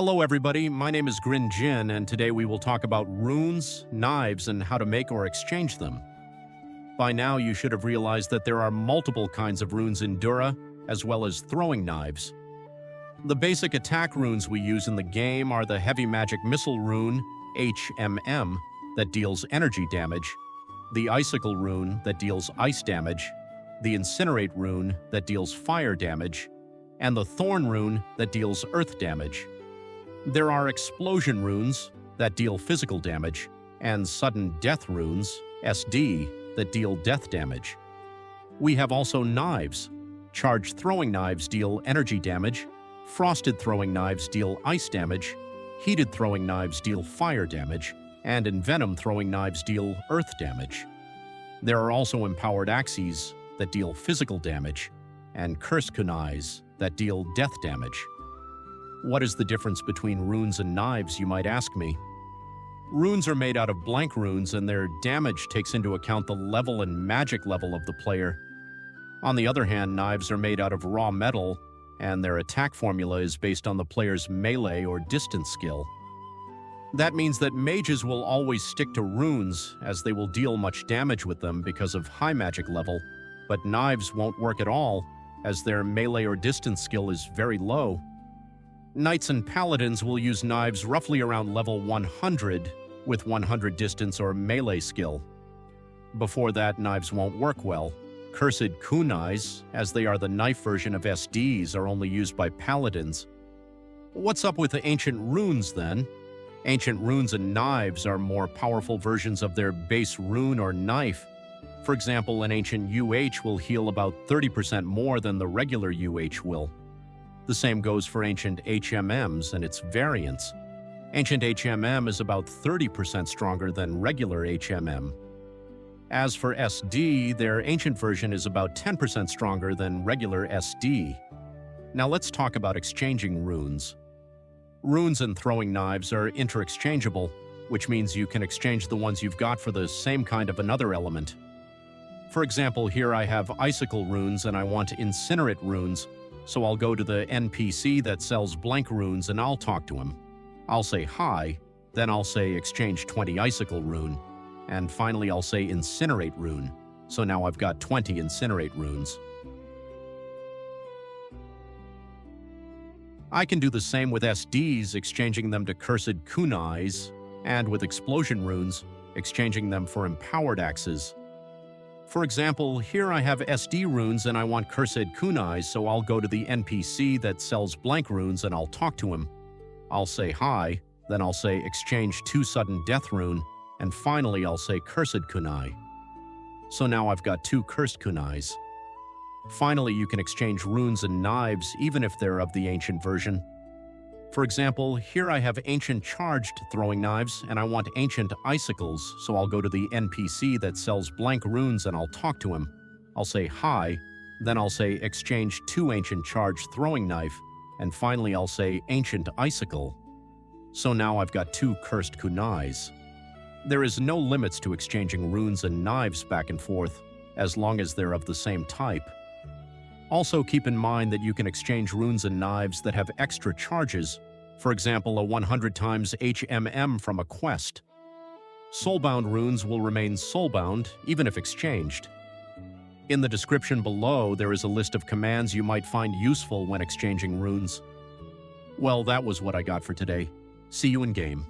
Hello everybody, my name is Grin Jin, and today we will talk about runes, knives, and how to make or exchange them. By now you should have realized that there are multiple kinds of runes in Dura, as well as throwing knives. The basic attack runes we use in the game are the Heavy Magic Missile rune, HMM, that deals energy damage, the Icicle rune that deals ice damage, the Incinerate rune that deals fire damage, and the Thorn rune that deals earth damage. There are explosion runes that deal physical damage, and sudden death runes, SD, that deal death damage. We have also knives. Charged throwing knives deal energy damage, frosted throwing knives deal ice damage, heated throwing knives deal fire damage, and envenomed throwing knives deal earth damage. There are also empowered axes that deal physical damage, and cursed kunais that deal death damage. What is the difference between runes and knives, you might ask me? Runes are made out of blank runes, and their damage takes into account the level and magic level of the player. On the other hand, knives are made out of raw metal, and their attack formula is based on the player's melee or distance skill. That means that mages will always stick to runes, as they will deal much damage with them because of high magic level, but knives won't work at all, as their melee or distance skill is very low. Knights and paladins will use knives roughly around level 100 with 100 distance or melee skill. Before that, knives won't work well. Cursed kunais, as they are the knife version of SDs, are only used by paladins. What's up with the ancient runes then? Ancient runes and knives are more powerful versions of their base rune or knife. For example, an ancient UH will heal about 30% more than the regular UH will. The same goes for ancient HMMs and its variants. Ancient HMM is about 30% stronger than regular HMM. As for SD, their ancient version is about 10% stronger than regular SD. Now let's talk about exchanging runes. Runes and throwing knives are interchangeable, which means you can exchange the ones you've got for the same kind of another element. For example, here I have icicle runes and I want incinerate runes, so I'll go to the NPC that sells blank runes and I'll talk to him. I'll say hi, then I'll say exchange 20 icicle rune, and finally I'll say incinerate rune, so now I've got 20 incinerate runes. I can do the same with SDs, exchanging them to cursed kunais, and with explosion runes, exchanging them for empowered axes. For example, here I have SD runes and I want cursed kunais, so I'll go to the NPC that sells blank runes and I'll talk to him. I'll say hi, then I'll say exchange 2 sudden death rune, and finally I'll say cursed kunai. So now I've got 2 cursed kunais. Finally, you can exchange runes and knives even if they're of the ancient version. For example, here I have ancient charged throwing knives and I want ancient icicles, so I'll go to the NPC that sells blank runes and I'll talk to him. I'll say hi, then I'll say exchange 2 ancient charged throwing knife, and finally I'll say ancient icicle. So now I've got 2 cursed kunais. There is no limits to exchanging runes and knives back and forth, as long as they're of the same type. Also keep in mind that you can exchange runes and knives that have extra charges, for example a 100 times HMM from a quest. Soulbound runes will remain soulbound even if exchanged. In the description below there is a list of commands you might find useful when exchanging runes. Well, that was what I got for today. See you in game.